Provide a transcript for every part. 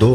2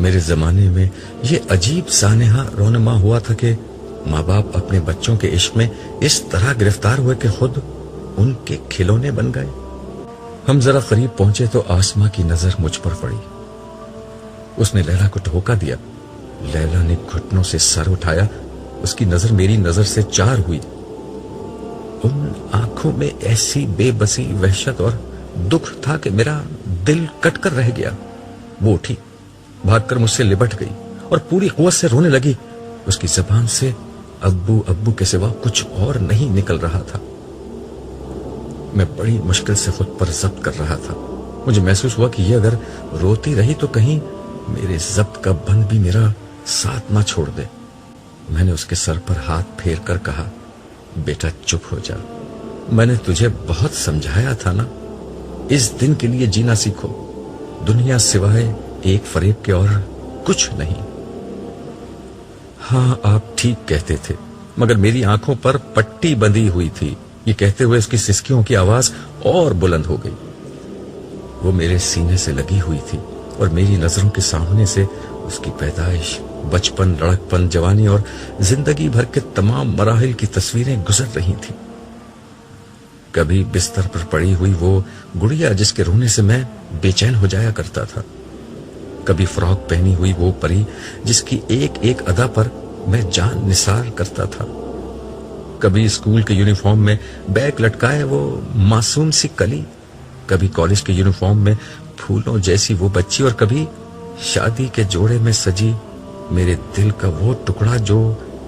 میرے زمانے میں یہ عجیب سانحہ رونما ہوا تھا کہ ماں باپ اپنے بچوں کے عشق میں اس طرح گرفتار ہوئے کہ خود ان کے کھلونے بن گئے۔ ہم ذرا قریب پہنچے تو آسماں کی نظر مجھ پر پڑی۔ اس نے لیلا کو دھوکا دیا۔ لیلا نے گھٹنوں سے سر اٹھایا، اس کی نظر میری نظر سے چار ہوئی۔ ان آنکھوں میں ایسی بے بسی، وحشت اور دکھ تھا کہ میرا دل کٹ کر رہ گیا۔ وہ اٹھی، بھاگ کر مجھ سے لپٹ گئی اور پوری قوت سے رونے لگی۔ اس کی زبان سے ابو ابو کے سوا کچھ اور نہیں نکل رہا تھا۔ میں بڑی مشکل سے خود پر ضبط کر رہا تھا۔ مجھے محسوس ہوا کہ یہ اگر روتی رہی تو کہیں میرے ضبط کا بند بھی میرا ساتھ نہ چھوڑ دے۔ میں نے اس کے سر پر ہاتھ پھیر کر کہا، بیٹا چپ ہو جا، میں نے تجھے بہت سمجھایا تھا نا، اس دن کے لیے جینا سیکھو، دنیا سوائے ایک فریب کے اور کچھ نہیں۔ ہاں آپ ٹھیک کہتے تھے، مگر میری آنکھوں پر پٹی بندھی ہوئی تھی۔ یہ کہتے ہوئے اس کی سسکیوں کی آواز اور بلند ہو گئی۔ وہ میرے سینے سے لگی ہوئی تھی اور میری نظروں کے سامنے سے اس کی پیدائش، بچپن، لڑکپن، جوانی اور زندگی بھر کے تمام مراحل کی تصویریں گزر رہی تھیں۔ کبھی بستر پر پڑی ہوئی وہ گڑیا جس کے رونے سے میں بے چین ہو جایا کرتا تھا، کبھی فراک پہنی ہوئی وہ پری جس کی ایک ایک ادا پر میں جان نثار کرتا تھا، کبھی اسکول کے یونیفارم میں بیگ لٹکائے وہ معصوم سی کلی، کبھی کالج کے یونیفارم میں پھولوں جیسی وہ بچی، اور کبھی شادی کے جوڑے میں سجی میرے دل کا وہ ٹکڑا جو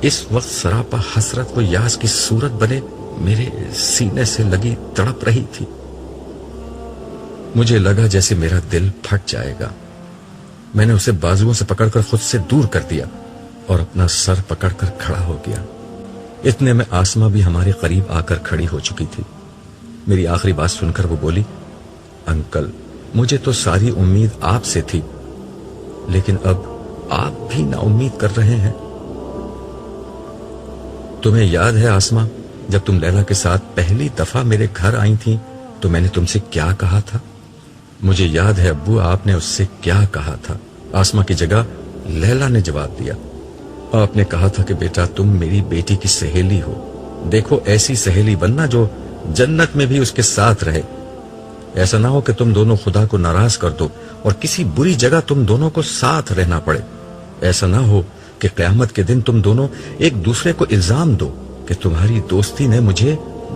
اس وقت سراپا حسرت و یاس کی صورت بنے میرے سینے سے لگی تڑپ رہی تھی۔ مجھے لگا جیسے میرا دل پھٹ جائے گا۔ میں نے اسے بازوؤں سے پکڑ کر خود سے دور کر دیا اور اپنا سر پکڑ کر کھڑا ہو گیا۔ اتنے میں آسماں بھی ہمارے قریب آ کر کھڑی ہو چکی تھی۔ میری آخری بات سن کر وہ بولی، انکل مجھے تو ساری امید آپ سے تھی، لیکن اب آپ بھی نا امید کر رہے ہیں۔ تمہیں یاد ہے آسماں، جب تم لیلا کے ساتھ پہلی دفعہ میرے گھر آئی تھی تو میں نے تم سے کیا کہا تھا؟ مجھے یاد ہے ابو، آپ نے اس سے کیا کہا تھا؟ آسماں کی جگہ لیلا نے جواب دیا۔ آپ نے کہا تھا کہ بیٹا تم میری بیٹی کی سہیلی ہو، دیکھو ایسی سہیلی بننا جو جنت میں بھی اس کے ساتھ رہے، ایسا نہ ہو کہ تم دونوں خدا کو ناراض کر دو اور کسی بری جگہ تم دونوں کو ساتھ رہنا پڑے، ایسا نہ ہو کہ قیامت کے دن تم دونوں ایک دوسرے کو الزام دو کہ تمہاری دوستی نے مجھے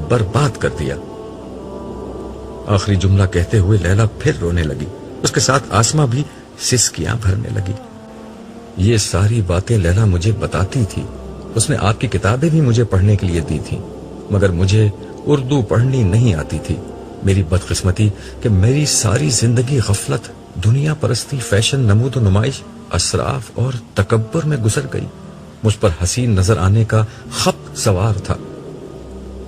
برباد کر دیا۔ آخری جملہ کہتے ہوئے لیلا پھر رونے لگی، اس کے ساتھ آسماں بھی سسکیاں بھرنے لگی۔ یہ ساری باتیں لیلا مجھے بتاتی تھی، اس نے آپ کی کتابیں بھی مجھے پڑھنے کے لیے دی تھی، مگر مجھے اردو پڑھنی نہیں آتی تھی۔ میری بدقسمتی کہ میری ساری زندگی غفلت، دنیا پرستی، فیشن، نمود و نمائش، اسراف اور تکبر میں گزر گئی۔ مجھ پر حسین نظر آنے کا خط سوار تھا۔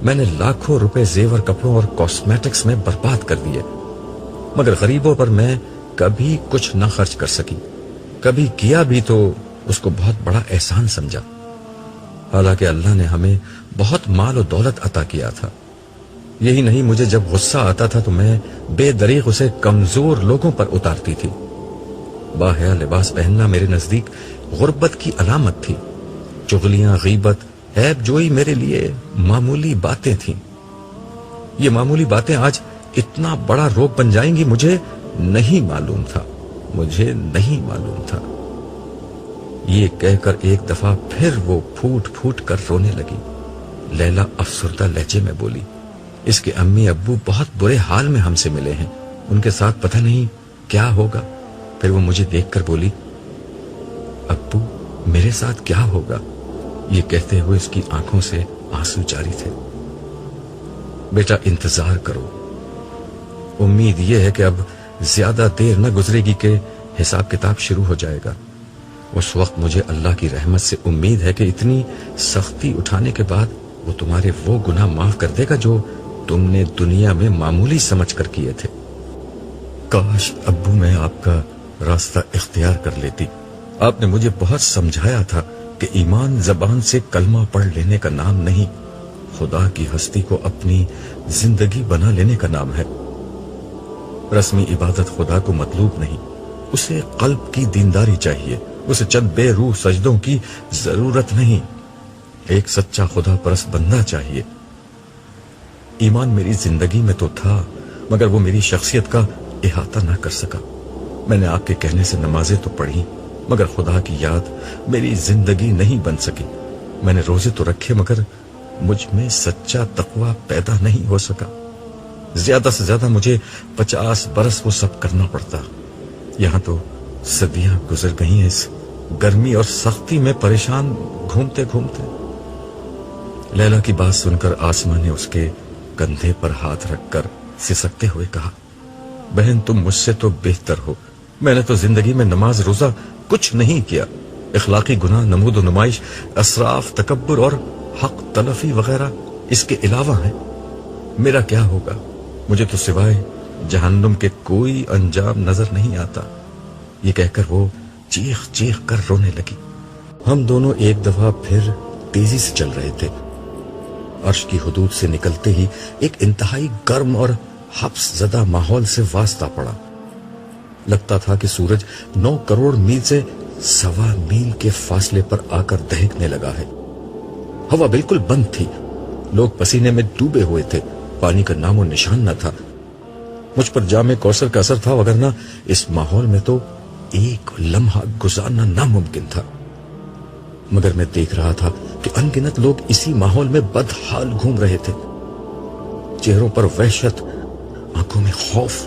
میں نے لاکھوں روپے زیور، کپڑوں اور کاسمیٹکس میں برباد کر دیے، مگر غریبوں پر میں کبھی کچھ نہ خرچ کر سکی، کبھی کیا بھی تو اس کو بہت بڑا احسان سمجھا، حالانکہ اللہ نے ہمیں بہت مال و دولت عطا کیا تھا۔ یہی نہیں، مجھے جب غصہ آتا تھا تو میں بے دریغ اسے کمزور لوگوں پر اتارتی تھی۔ باحیا لباس پہننا میرے نزدیک غربت کی علامت تھی۔ چغلیاں، غیبت، عیب جوئی میرے لیے معمولی باتیں تھیں۔ یہ معمولی باتیں آج اتنا بڑا روگ بن جائیں گی، مجھے نہیں معلوم تھا، مجھے نہیں معلوم تھا۔ یہ کہہ کر ایک دفعہ پھر وہ پھوٹ پھوٹ کر رونے لگی۔ لیلا افسردہ لہجے میں بولی، اس کے امی ابو بہت برے حال میں ہم سے ملے ہیں، ان کے ساتھ پتہ نہیں کیا ہوگا۔ پھر وہ مجھے دیکھ کر بولی، ابو میرے ساتھ کیا ہوگا؟ یہ کہتے ہوئے اس کی آنکھوں سے آنسو جاری تھے۔ بیٹا انتظار کرو، امید یہ ہے کہ اب زیادہ دیر نہ گزرے گی کہ حساب کتاب شروع ہو جائے گا۔ اس وقت مجھے اللہ کی رحمت سے امید ہے کہ اتنی سختی اٹھانے کے بعد وہ تمہارے وہ گناہ معاف کر دے گا جو تم نے دنیا میں معمولی سمجھ کر کیے تھے۔ کاش ابو میں آپ کا راستہ اختیار کر لیتی۔ آپ نے مجھے بہت سمجھایا تھا کہ ایمان زبان سے کلمہ پڑھ لینے کا نام نہیں، خدا کی ہستی کو اپنی زندگی بنا لینے کا نام ہے۔ رسمی عبادت خدا کو مطلوب نہیں، اسے قلب کی دینداری چاہیے، اسے چند بے روح سجدوں کی ضرورت نہیں، ایک سچا خدا پرست بندہ چاہیے۔ ایمان میری زندگی میں تو تھا، مگر وہ میری شخصیت کا احاطہ نہ کر سکا۔ میں نے آپ کے کہنے سے نمازیں تو پڑھی، مگر خدا کی یاد میری زندگی نہیں بن سکی۔ میں نے روزے تو رکھے، مگر مجھ میں سچا تقوی پیدا نہیں ہو سکا۔ زیادہ سے زیادہ مجھے 50 برس وہ سب کرنا پڑتا۔ یہاں تو صدیاں گزر گئی ہیں اس گرمی اور سختی میں پریشان گھومتے گھومتے۔ لیلا کی بات سن کر آسماں نے اس کے کندھے پر ہاتھ رکھ کر سسکتے ہوئے کہا، بہن تم مجھ سے تو بہتر ہو، میں نے تو زندگی میں نماز روزہ کچھ نہیں کیا، اخلاقی گناہ، نمود و نمائش، اسراف، تکبر اور حق تلفی وغیرہ اس کے علاوہ ہیں۔ میرا کیا ہوگا؟ مجھے تو سوائے جہنم کے کوئی انجام نظر نہیں آتا۔ یہ کہہ کر وہ چیخ چیخ کر رونے لگی۔ ہم دونوں ایک دفعہ پھر تیزی سے چل رہے تھے۔ عرش کی حدود سے نکلتے ہی ایک انتہائی گرم اور حبس زدہ ماحول سے واسطہ پڑا۔ لگتا تھا کہ سورج 9 کروڑ میل سے 1.25 میل کے فاصلے پر آ کر دہکنے لگا ہے۔ ہوا بالکل بند تھی، لوگ پسینے میں ڈوبے ہوئے تھے، پانی کا نام و نشان نہ تھا۔ مجھ پر جام کوثر کا اثر تھا، وگرنہ اس ماحول میں تو ایک لمحہ گزارنا ناممکن تھا۔ مگر میں دیکھ رہا تھا کہ ان گنت لوگ اسی ماحول میں بدحال گھوم رہے تھے، چہروں پر وحشت، آنکھوں میں خوف،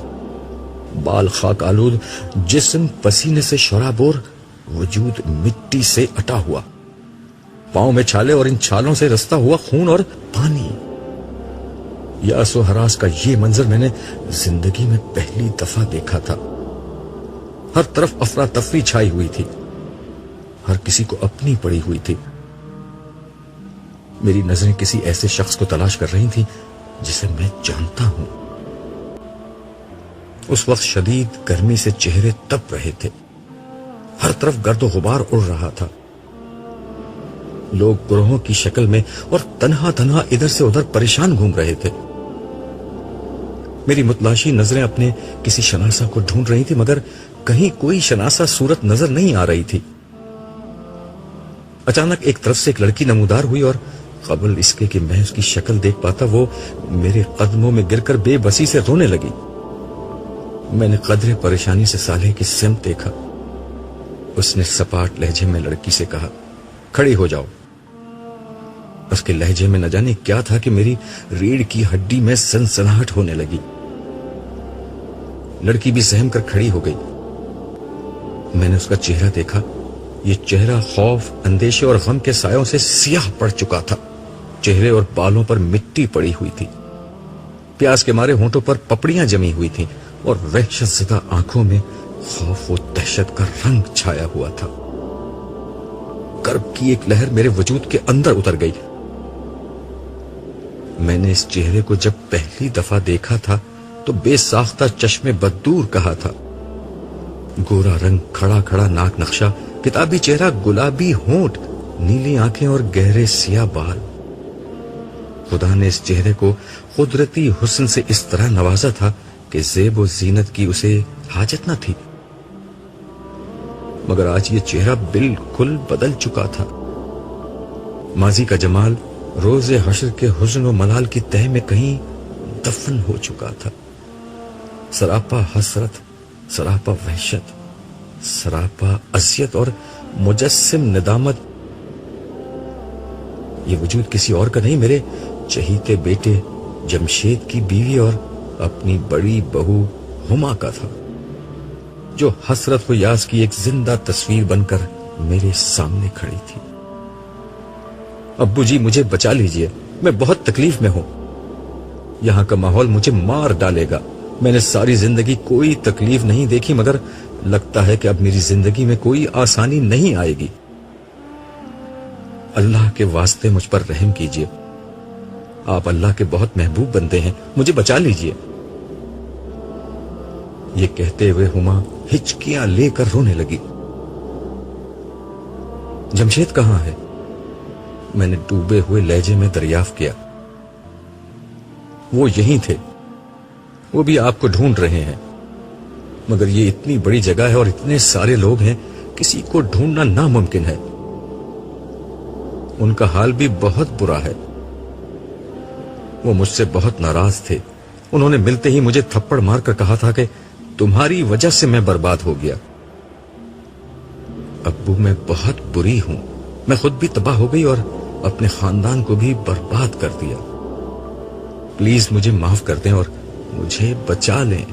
بال خاک آلود، جسم پسینے سے شرابور، وجود مٹی سے اٹا ہوا، پاؤں میں چھالے اور ان چھالوں سے رستا ہوا خون اور پانی۔ یاس و ہراس کا یہ منظر میں نے زندگی میں پہلی دفعہ دیکھا تھا۔ ہر طرف افراتفری چھائی ہوئی تھی، ہر کسی کو اپنی پڑی ہوئی تھی۔ میری نظریں کسی ایسے شخص کو تلاش کر رہی تھیں جسے میں جانتا ہوں۔ اس وقت شدید گرمی سے چہرے تپ رہے تھے، ہر طرف گرد و غبار اڑ رہا تھا، لوگ گروہوں کی شکل میں اور تنہا تنہا ادھر سے ادھر پریشان گھوم رہے تھے۔ میری متلاشی نظریں اپنے کسی شناسا کو ڈھونڈ رہی تھی، مگر کہیں کوئی شناسا صورت نظر نہیں آ رہی تھی۔ اچانک ایک طرف سے ایک لڑکی نمودار ہوئی، اور قبل اس کے کہ میں اس کی شکل دیکھ پاتا وہ میرے قدموں میں گر کر بے بسی سے رونے لگی۔ میں نے قدرے پریشانی سے سالے کی سمت دیکھا۔ اس نے سپاٹ لہجے میں لڑکی سے کہا، کھڑی ہو جاؤ۔ اس کے لہجے میں نہ جانے کیا تھا کہ میری ریڑھ کی ہڈی میں سنسناہٹ ہونے لگی۔ لڑکی بھی سہم کر کھڑی ہو گئی۔ میں نے اس کا چہرہ دیکھا، یہ چہرہ خوف، اندیشے اور غم کے سایوں سے سیاہ پڑ چکا تھا، چہرے اور بالوں پر مٹی پڑی ہوئی تھی، پیاس کے مارے ہونٹوں پر پپڑیاں جمی ہوئی تھیں، اور وحشت زدہ آنکھوں میں خوف و دہشت کا رنگ چھایا ہوا تھا۔ کرب کی ایک لہر میرے وجود کے اندر اتر گئی۔ میں نے اس چہرے کو جب پہلی دفعہ دیکھا تھا تو بے ساختہ چشم بددور کہا تھا۔ گورا رنگ، کھڑا کھڑا ناک نقشہ، کتابی چہرہ، گلابی ہونٹ، نیلی آنکھیں اور گہرے سیاہ بال۔ خدا نے اس چہرے کو قدرتی حسن سے اس طرح نوازا تھا کہ زیب و زینت کی اسے حاجت نہ تھی۔ مگر آج یہ چہرہ بالکل بدل چکا تھا۔ ماضی کا جمال روز حشر کے حزن و ملال کی تہ میں کہیں دفن ہو چکا تھا۔ سراپا حسرت، سراپا وحشت، سراپا اذیت اور مجسم ندامت۔ یہ وجود کسی اور کا نہیں، میرے چہیتے بیٹے جمشید کی بیوی اور اپنی بڑی بہو ہما کا تھا، جو حسرت و یاس کی ایک زندہ تصویر بن کر میرے سامنے کھڑی تھی۔ ابو جی مجھے بچا لیجئے، میں بہت تکلیف میں ہوں، یہاں کا ماحول مجھے مار ڈالے گا۔ میں نے ساری زندگی کوئی تکلیف نہیں دیکھی، مگر لگتا ہے کہ اب میری زندگی میں کوئی آسانی نہیں آئے گی۔ اللہ کے واسطے مجھ پر رحم کیجئے، آپ اللہ کے بہت محبوب بندے ہیں، مجھے بچا لیجئے۔ یہ کہتے ہوئے ہما ہچکیاں لے کر رونے لگی۔ جمشید کہاں ہے؟ میں نے ڈوبے ہوئے لہجے میں دریافت کیا۔ وہ یہیں تھے، وہ بھی آپ کو ڈھونڈ رہے ہیں۔ مگر یہ اتنی بڑی جگہ ہے اور اتنے سارے لوگ ہیں، کسی کو ڈھونڈنا ناممکن ہے۔ ان کا حال بھی بہت برا ہے۔ وہ مجھ سے بہت ناراض تھے۔ انہوں نے ملتے ہی مجھے تھپڑ مار کر کہا تھا کہ تمہاری وجہ سے میں برباد ہو گیا۔ ابو میں بہت بری ہوں، میں خود بھی تباہ ہو گئی اور اپنے خاندان کو بھی برباد کر دیا۔ پلیز مجھے معاف کر دیں اور مجھے بچا لیں۔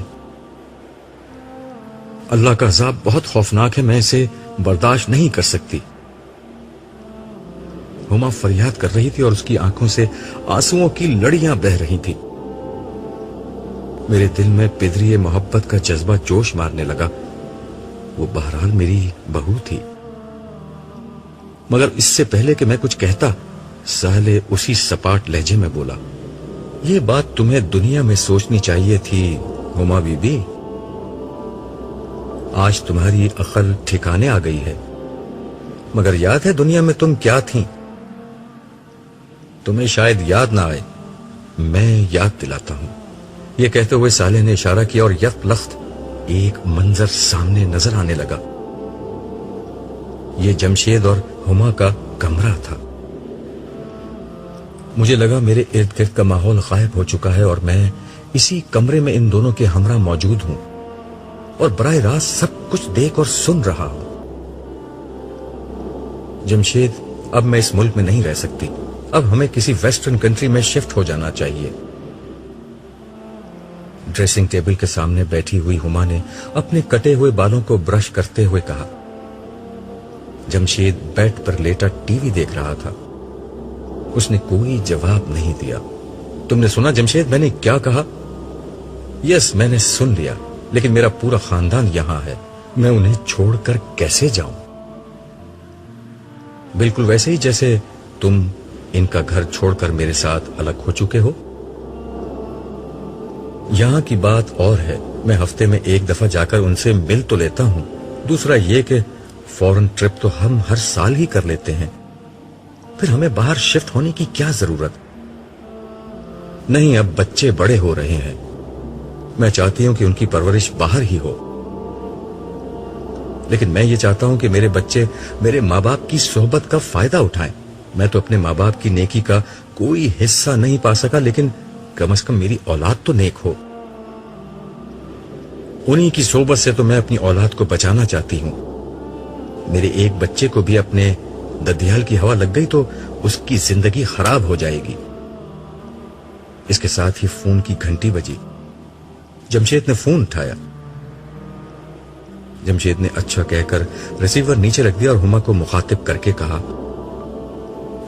اللہ کا عذاب بہت خوفناک ہے، میں اسے برداشت نہیں کر سکتی۔ ہما فریاد کر رہی تھی اور اس کی آنکھوں سے آنسوؤں کی لڑیاں بہہ رہی تھی۔ میرے دل میں پدری محبت کا جذبہ جوش مارنے لگا۔ وہ بہرحال میری بہو تھی۔ مگر اس سے پہلے کہ میں کچھ کہتا، سہلے اسی سپاٹ لہجے میں بولا، یہ بات تمہیں دنیا میں سوچنی چاہیے تھی ہما بی بی۔ آج تمہاری عقل ٹھکانے آ گئی ہے، مگر یاد ہے دنیا میں تم کیا تھیں؟ تمہیں شاید یاد نہ آئے، میں یاد دلاتا ہوں۔ یہ کہتے ہوئے صالح نے اشارہ کیا اور یک لخت ایک منظر سامنے نظر آنے لگا۔ یہ جمشید اور ہما کا کمرہ تھا۔ مجھے لگا میرے ارد گرد کا ماحول غائب ہو چکا ہے اور میں اسی کمرے میں ان دونوں کے ہمراہ موجود ہوں اور براہ راست سب کچھ دیکھ اور سن رہا ہوں۔ جمشید، اب میں اس ملک میں نہیں رہ سکتی، اب ہمیں کسی ویسٹرن کنٹری میں شفٹ ہو جانا چاہیے۔ ڈریسنگ ٹیبل کے سامنے بیٹھی ہوئی ہما نے اپنے کٹے ہوئے بالوں کو برش کرتے ہوئے کہا۔ جمشید بیڈ پر لیٹا ٹی وی دیکھ رہا تھا۔ اس نے کوئی جواب نہیں دیا۔ تم نے سنا جمشید میں نے کیا کہا؟ یس، میں نے سن لیا، لیکن میرا پورا خاندان یہاں ہے، میں انہیں چھوڑ کر کیسے جاؤں؟ بالکل ویسے ہی جیسے تم ان کا گھر چھوڑ کر میرے ساتھ الگ ہو چکے ہو۔ یہاں کی بات اور ہے، میں ہفتے میں ایک دفعہ جا کر ان سے مل تو لیتا ہوں، دوسرا یہ کہ فورن ٹرپ تو ہم ہر سال ہی کر لیتے ہیں، پھر ہمیں باہر شفٹ ہونے کی کیا ضرورت؟ نہیں، اب بچے بڑے ہو رہے ہیں، میں چاہتی ہوں کہ ان کی پرورش باہر ہی ہو، لیکن میں یہ چاہتا ہوں کہ میرے بچے میرے ماں باپ کی صحبت کا فائدہ اٹھائیں۔ میں تو اپنے ماں باپ کی نیکی کا کوئی حصہ نہیں پا سکا، لیکن کم از کم میری اولاد تو نیک ہو۔ انہی کی صحبت سے تو میں اپنی اولاد کو بچانا چاہتی ہوں۔ میرے ایک بچے کو بھی اپنے ددیال کی ہوا لگ گئی تو اس کی زندگی خراب ہو جائے گی۔ اس کے ساتھ ہی فون کی گھنٹی بجی۔ جمشید نے فون اٹھایا۔ جمشید نے اچھا کہہ کر ریسیور نیچے رکھ دیا اور ہما کو مخاطب کر کے کہا،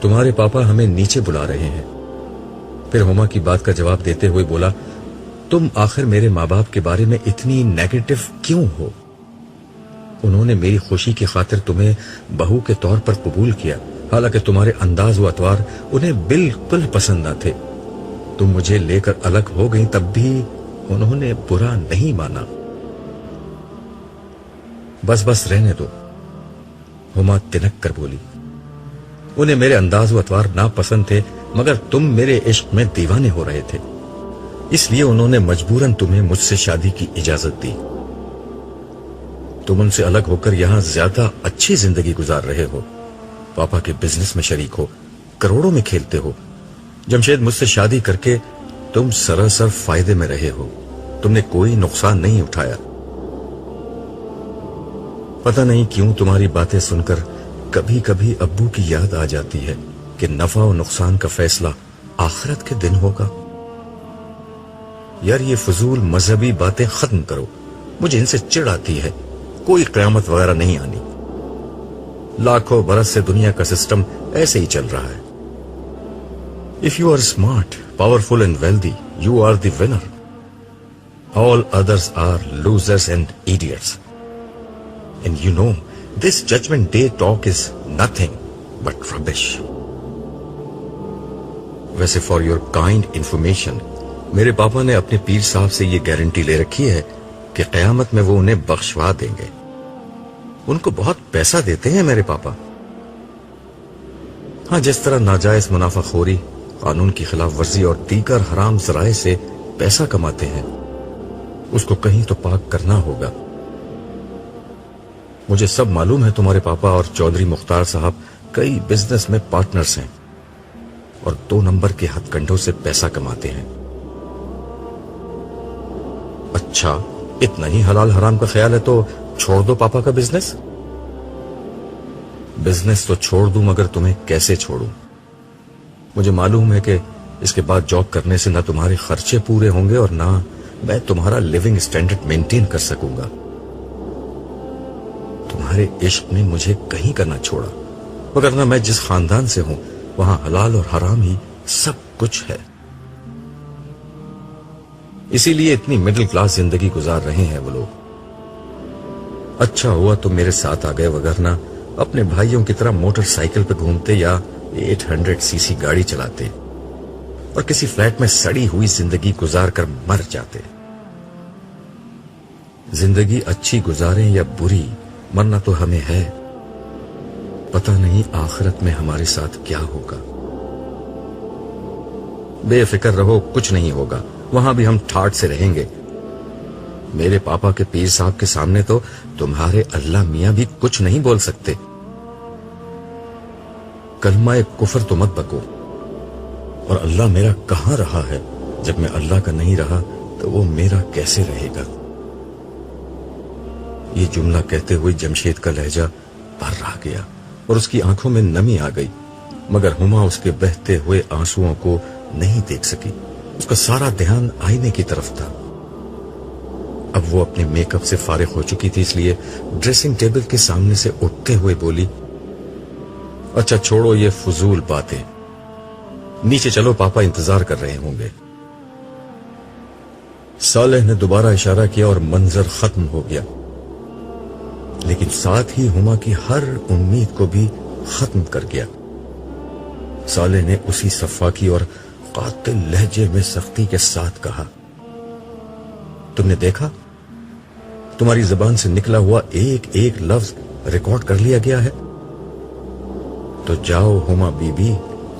تمہارے پاپا ہمیں نیچے بلا رہے ہیں۔ پھر ہما کی بات کا جواب دیتے ہوئے بولا، تم آخر میرے ماں باپ کے بارے میں اتنی نیگیٹو کیوں ہو؟ انہوں نے میری خوشی کی خاطر تمہیں بہو کے طور پر قبول کیا، حالانکہ تمہارے انداز و اطوار انہیں بالکل پسند نہ تھے۔ تم مجھے لے کر الگ ہو گئی تب بھی انہوں نے برا نہیں مانا۔ بس رہنے دو، ہما تنک کر بولی۔ انہیں میرے انداز و اطوار ناپسند تھے، مگر تم میرے عشق میں دیوانے ہو رہے تھے، اس لیے انہوں نے مجبوراً تمہیں مجھ سے شادی کی اجازت دی۔ تم ان سے الگ ہو کر یہاں زیادہ اچھی زندگی گزار رہے ہو، پاپا کے بزنس میں شریک ہو، کروڑوں میں کھیلتے ہو۔ جمشید، مجھ سے شادی کر کے تم سراسر فائدے میں رہے ہو، تم نے کوئی نقصان نہیں اٹھایا۔ پتہ نہیں کیوں تمہاری باتیں سن کر کبھی کبھی ابو کی یاد آ جاتی ہے کہ نفع و نقصان کا فیصلہ آخرت کے دن ہوگا۔ یار یہ فضول مذہبی باتیں ختم کرو، مجھے ان سے چڑ آتی ہے۔ کوئی قیامت وغیرہ نہیں آنی، لاکھوں برس سے دنیا کا سسٹم ایسے ہی چل رہا ہے۔ If you are smart, powerful and wealthy, you are the winner. All others are losers and idiots. And you know, this judgment day talk is nothing but rubbish. ویسے for your kind information, میرے پاپا نے اپنے پیر صاحب سے یہ guarantee لے رکھی ہے کہ قیامت میں وہ انہیں بخشوا دیں گے۔ ان کو بہت پیسہ دیتے ہیں میرے پاپا۔ ہاں، جس طرح ناجائز منافع خوری، قانون کی خلاف ورزی اور دیگر حرام ذرائع سے پیسہ کماتے ہیں، اس کو کہیں تو پاک کرنا ہوگا. مجھے سب معلوم ہے تمہارے پاپا اور چودھری مختار صاحب کئی بزنس میں پارٹنرز ہیں اور 2 نمبر کے ہتھ کنڈوں سے پیسہ کماتے ہیں. اچھا، اتنا ہی حلال حرام کا خیال ہے تو چھوڑ دو پاپا کا بزنس. بزنس تو چھوڑ دوں مگر تمہیں کیسے چھوڑوں؟ مجھے معلوم ہے کہ اس کے بعد جاب کرنے سے نہ تمہارے خرچے پورے ہوں گے اور نہ میں تمہارا لیونگ سٹینڈرڈ مینٹین کر سکوں گا. تمہارے عشق نے مجھے کہیں کا نہ چھوڑا، وگرنہ میں جس خاندان سے ہوں وہاں حلال اور حرام ہی سب کچھ ہے. اسی لیے اتنی مڈل کلاس زندگی گزار رہے ہیں وہ لوگ. اچھا ہوا تم میرے ساتھ آ گئے، وگرنہ اپنے بھائیوں کی طرح موٹر سائیکل پہ گھومتے یا 800 cc گاڑی چلاتے اور کسی فلیٹ میں سڑی ہوئی زندگی گزار کر مر جاتے. زندگی اچھی گزاریں یا بری، مرنا تو ہمیں ہے. پتہ نہیں آخرت میں ہمارے ساتھ کیا ہوگا. بے فکر رہو، کچھ نہیں ہوگا. وہاں بھی ہم ٹھاٹ سے رہیں گے. میرے پاپا کے پیر صاحب کے سامنے تو تمہارے اللہ میاں بھی کچھ نہیں بول سکتے. کلمہ کفر تو مت بکو. اور اللہ میرا کہاں رہا ہے؟ جب میں اللہ کا نہیں رہا تو وہ میرا کیسے رہے گا؟ یہ جملہ کہتے ہوئے جمشید کا لہجہ بھر رہ گیا اور اس کی آنکھوں میں نمی آ گئی، مگر ہما اس کے بہتے ہوئے آنسوؤں کو نہیں دیکھ سکی. اس کا سارا دھیان آئینے کی طرف تھا. اب وہ اپنے میک اپ سے فارغ ہو چکی تھی، اس لیے ڈریسنگ ٹیبل کے سامنے سے اٹھتے ہوئے بولی، اچھا چھوڑو یہ فضول باتیں، نیچے چلو، پاپا انتظار کر رہے ہوں گے. صالح نے دوبارہ اشارہ کیا اور منظر ختم ہو گیا، لیکن ساتھ ہی ہما کی ہر امید کو بھی ختم کر گیا. صالح نے اسی صفاقی اور قاتل لہجے میں سختی کے ساتھ کہا، تم نے دیکھا؟ تمہاری زبان سے نکلا ہوا ایک ایک لفظ ریکارڈ کر لیا گیا ہے. تو جاؤ ہما بی بی،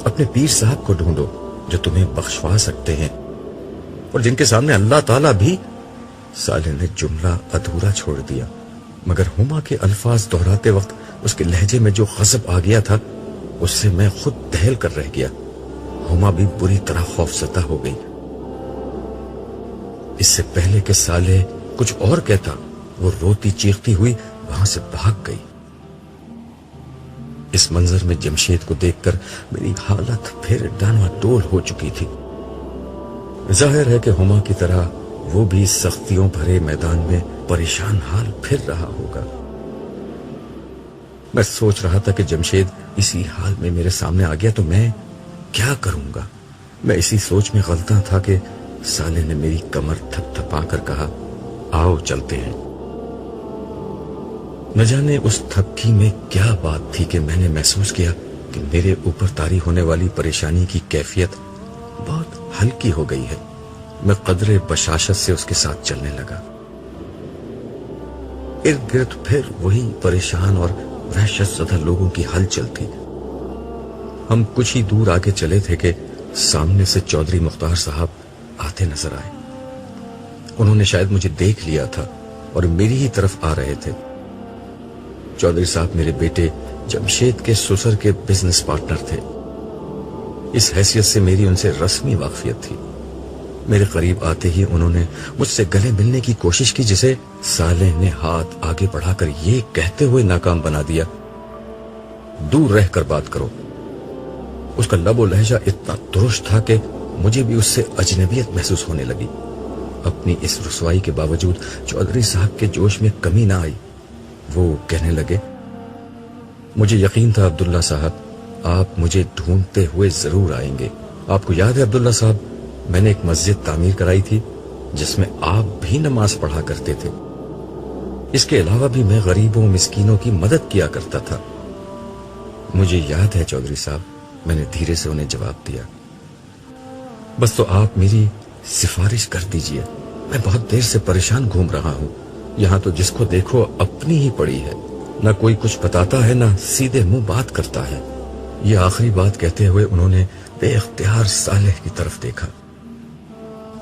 اپنے پیر صاحب کو ڈھونڈو جو تمہیں بخشوا سکتے ہیں اور جن کے سامنے اللہ تعالیٰ بھی. صالح نے جملہ ادھورا چھوڑ دیا، مگر ہما کے الفاظ دہراتے وقت اس کے لہجے میں جو غضب آ گیا تھا اس سے میں خود دہل کر رہ گیا. ہما بھی بری طرح خوفزدہ ہو گئی. اس سے پہلے کہ صالح کچھ اور کہتا وہ روتی چیختی ہوئی وہاں سے بھاگ گئی. اس منظر میں جمشید کو دیکھ کر میری حالت پھر ڈانوا ڈول ہو چکی تھی. ظاہر ہے کہ ہما کی طرح وہ بھی سختیوں بھرے میدان میں پریشان حال پھر رہا ہوگا. میں سوچ رہا تھا کہ جمشید اسی حال میں میرے سامنے آ گیا تو میں کیا کروں گا. میں اسی سوچ میں غلطاں تھا کہ صالح نے میری کمر تھپ تھپا کر کہا، آؤ چلتے ہیں. نہ جانے اس تھپکی میں کیا بات تھی کہ میں نے محسوس کیا کہ میرے اوپر طاری ہونے والی پریشانی کی کیفیت بہت ہلکی ہو گئی ہے. میں قدرے بشاشت سے اس کے ساتھ چلنے لگا. ارد گرد پھر وہی پریشان اور وحشت زدہ لوگوں کی ہلچل تھی. ہم کچھ ہی دور آگے چلے تھے کہ سامنے سے چودھری مختار صاحب آتے نظر آئے. انہوں نے شاید مجھے دیکھ لیا تھا اور میری ہی طرف آ رہے تھے. چودھری صاحب میرے بیٹے جمشید کے سسر کے بزنس پارٹنر تھے. اس حیثیت سے میری ان سے رسمی واقفیت تھی. میرے قریب آتے ہی انہوں نے مجھ سے گلے ملنے کی کوشش کی، جسے صالح نے ہاتھ آگے بڑھا کر یہ کہتے ہوئے ناکام بنا دیا، دور رہ کر بات کرو. اس کا لب و لہجہ اتنا درست تھا کہ مجھے بھی اس سے اجنبیت محسوس ہونے لگی. اپنی اس رسوائی کے باوجود چودھری صاحب کے جوش میں کمی نہ آئی. وہ کہنے لگے، مجھے یقین تھا عبداللہ صاحب آپ مجھے ڈھونڈتے ہوئے ضرور آئیں گے. آپ کو یاد ہے عبداللہ صاحب، میں نے ایک مسجد تعمیر کرائی تھی جس میں آپ بھی نماز پڑھا کرتے تھے. اس کے علاوہ بھی میں غریبوں مسکینوں کی مدد کیا کرتا تھا. مجھے یاد ہے چودھری صاحب، میں نے دھیرے سے انہیں جواب دیا. بس تو آپ میری سفارش کر دیجئے. میں بہت دیر سے پریشان گھوم رہا ہوں. یہاں تو جس کو دیکھو اپنی ہی پڑی ہے، نہ کوئی کچھ بتاتا ہے نہ سیدھے منہ بات کرتا ہے. یہ آخری بات کہتے ہوئے انہوں نے بے اختیار صالح کی طرف دیکھا.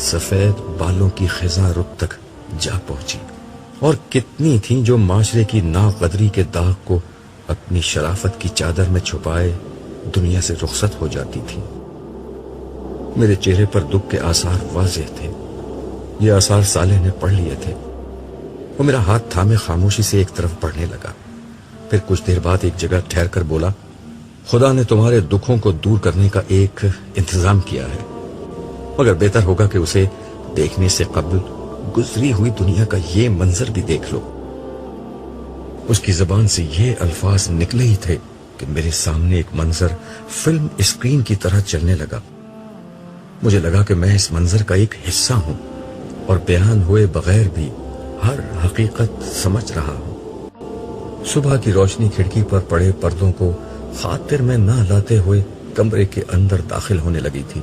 سفید بالوں کی خزاں رخ تک جا پہنچی، اور کتنی تھیں جو معاشرے کی ناقدری کے داغ کو اپنی شرافت کی چادر میں چھپائے دنیا سے رخصت ہو جاتی تھی۔ میرے چہرے پر دکھ کے آثار واضح تھے، یہ آثار صالح نے پڑھ لیے تھے۔ وہ میرا ہاتھ تھامے خاموشی سے ایک طرف بڑھنے لگا، پھر کچھ دیر بعد ایک جگہ ٹھہر کر بولا، خدا نے تمہارے دکھوں کو دور کرنے کا ایک انتظام کیا ہے، مگر بہتر ہوگا کہ اسے دیکھنے سے قبل گزری ہوئی دنیا کا یہ منظر بھی دیکھ لو۔ اس کی زبان سے یہ الفاظ نکلے ہی تھے کہ میرے سامنے ایک منظر فلم اسکرین کی طرح چلنے لگا۔ مجھے لگا کہ میں اس منظر کا ایک حصہ ہوں اور بیان ہوئے بغیر بھی ہر حقیقت سمجھ رہا ہوں۔ صبح کی روشنی کھڑکی پر پڑے پردوں کو خاطر میں نہ لاتے ہوئے کمرے کے اندر داخل ہونے لگی تھی۔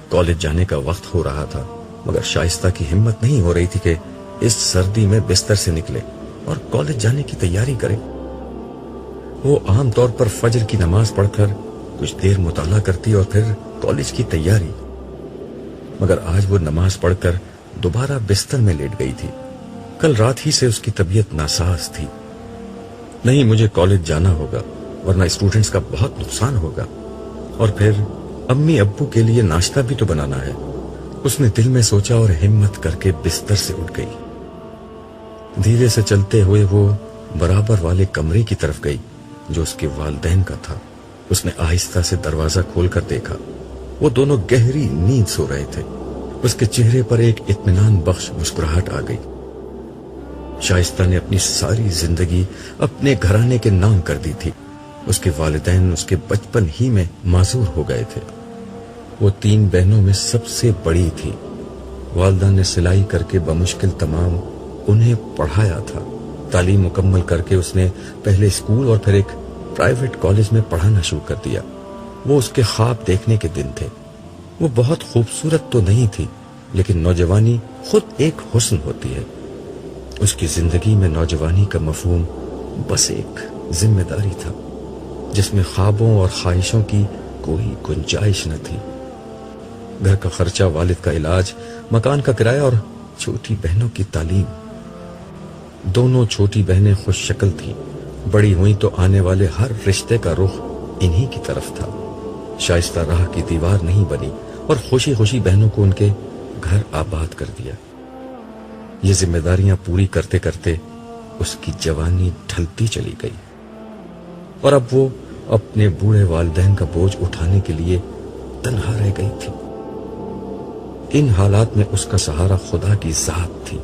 کالج جانے کا وقت ہو رہا تھا، مگر شائستہ کی ہمت نہیں ہو رہی تھی کہ اس سردی میں بستر سے نکلے اور کالج جانے کی تیاری کرے۔ وہ عام طور پر فجر کی نماز پڑھ کر کچھ دیر مطالعہ کرتی اور پھر کالج کی تیاری، مگر آج وہ نماز پڑھ کر دوبارہ بستر میں لیٹ گئی تھی۔ کل رات ہی سے اس کی طبیعت ناساز تھی۔ نہیں، مجھے کالج جانا ہوگا ورنہ اسٹوڈنٹس کا بہت نقصان ہوگا، اور پھر امی ابو کے لیے ناشتہ بھی تو بنانا ہے۔ اس نے دل میں سوچا اور ہمت کر کے بستر سے اٹھ گئی۔ دھیرے سے چلتے ہوئے وہ برابر والے کمرے کی طرف گئی جو اس کے والدین کا تھا۔ اس نے آہستہ سے دروازہ کھول کر دیکھا، وہ دونوں گہری نیند سو رہے تھے۔ اس کے چہرے پر ایک اطمینان بخش مسکراہٹ آ گئی۔ شائستہ نے اپنی ساری زندگی اپنے گھرانے کے نام کر دی تھی۔ اس کے والدین اس کے بچپن ہی میں معذور ہو گئے تھے۔ وہ 3 بہنوں میں سب سے بڑی تھی۔ والدہ نے سلائی کر کے بمشکل تمام انہیں پڑھایا تھا۔ تعلیم مکمل کر کے اس نے پہلے اسکول اور پھر ایک پرائیویٹ کالج میں پڑھانا شروع کر دیا۔ وہ اس کے خواب دیکھنے کے دن تھے۔ وہ بہت خوبصورت تو نہیں تھی، لیکن نوجوانی خود ایک حسن ہوتی ہے۔ اس کی زندگی میں نوجوانی کا مفہوم بس ایک ذمہ داری تھا جس میں خوابوں اور خواہشوں کی کوئی گنجائش نہ تھی۔ گھر کا خرچہ، والد کا علاج، مکان کا کرایہ اور چھوٹی بہنوں کی تعلیم۔ دونوں چھوٹی بہنیں خوش شکل تھیں، بڑی ہوئیں تو آنے والے ہر رشتے کا رخ انہی کی طرف تھا۔ شائستہ راہ کی دیوار نہیں بنی اور خوشی خوشی بہنوں کو ان کے گھر آباد کر دیا۔ یہ ذمہ داریاں پوری کرتے کرتے اس کی جوانی ڈھلتی چلی گئی، اور اب وہ اپنے بوڑھے والدین کا بوجھ اٹھانے کے لیے تنہا رہ گئی تھی۔ ان حالات میں اس کا سہارا خدا کی ذات تھی۔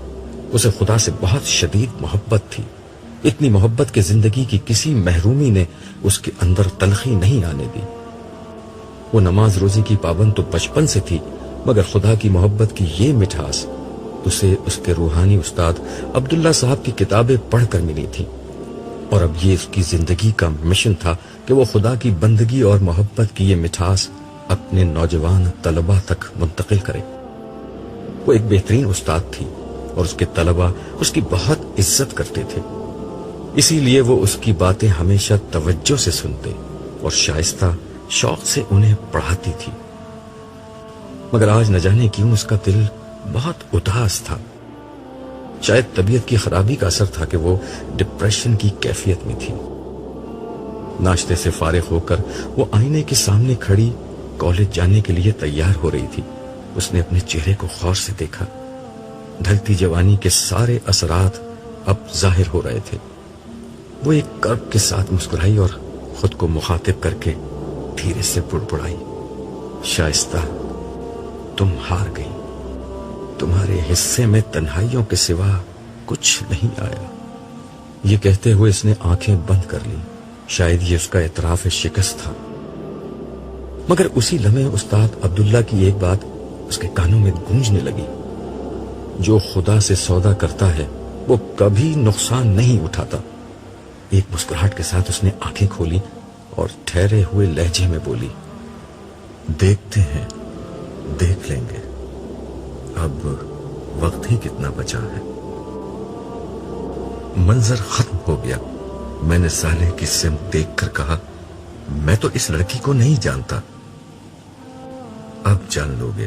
اسے خدا سے بہت شدید محبت تھی، اتنی محبت کہ زندگی کی کسی محرومی نے اس کے اندر تلخی نہیں آنے دی۔ وہ نماز روزی کی پابند تو بچپن سے تھی، مگر خدا کی محبت کی یہ مٹھاس اسے اس کے روحانی استاد عبداللہ صاحب کی کتابیں پڑھ کر ملی تھی، اور اب یہ اس کی زندگی کا مشن تھا کہ وہ خدا کی بندگی اور محبت کی یہ مٹھاس اپنے نوجوان طلباء تک منتقل کرے۔ وہ ایک بہترین استاد تھی اور اس کے طلباء اس کی بہت عزت کرتے تھے، اسی لیے وہ اس کی باتیں ہمیشہ توجہ سے سنتے اور شائستہ شوق سے انہیں پڑھاتی تھی۔ مگر آج نہ جانے کیوں اس کا دل بہت اداس تھا۔ شاید طبیعت کی خرابی کا اثر تھا کہ وہ ڈپریشن کی کیفیت میں تھی۔ ناشتے سے فارغ ہو کر وہ آئینے کے سامنے کھڑی کالج جانے کے لیے تیار ہو رہی تھی۔ اس نے اپنے چہرے کو غور سے دیکھا۔ ڈھلتی جوانی کے سارے اثرات اب ظاہر ہو رہے تھے۔ وہ ایک کرب کے ساتھ مسکرائی اور خود کو مخاطب کر کے دھیرے سے بڑبڑائی، شائستہ، تم ہار گئی، تمہارے حصے میں تنہائیوں کے سوا کچھ نہیں آیا۔ یہ کہتے ہوئے اس نے آنکھیں بند کر لی۔ شاید یہ اس کا اعتراف شکست تھا، مگر اسی لمحے استاد عبداللہ کی ایک بات اس کے کانوں میں گونجنے لگی، جو خدا سے سودا کرتا ہے وہ کبھی نقصان نہیں اٹھاتا۔ ایک مسکراہٹ کے ساتھ اس نے آنکھیں کھولی اور ٹھہرے ہوئے لہجے میں بولی، دیکھتے ہیں، دیکھ لیں گے، اب وقت ہی کتنا بچا ہے۔ منظر ختم ہو گیا۔ میں نے صالح کی سمت دیکھ کر کہا، میں تو اس لڑکی کو نہیں جانتا۔ اب جان لو گے۔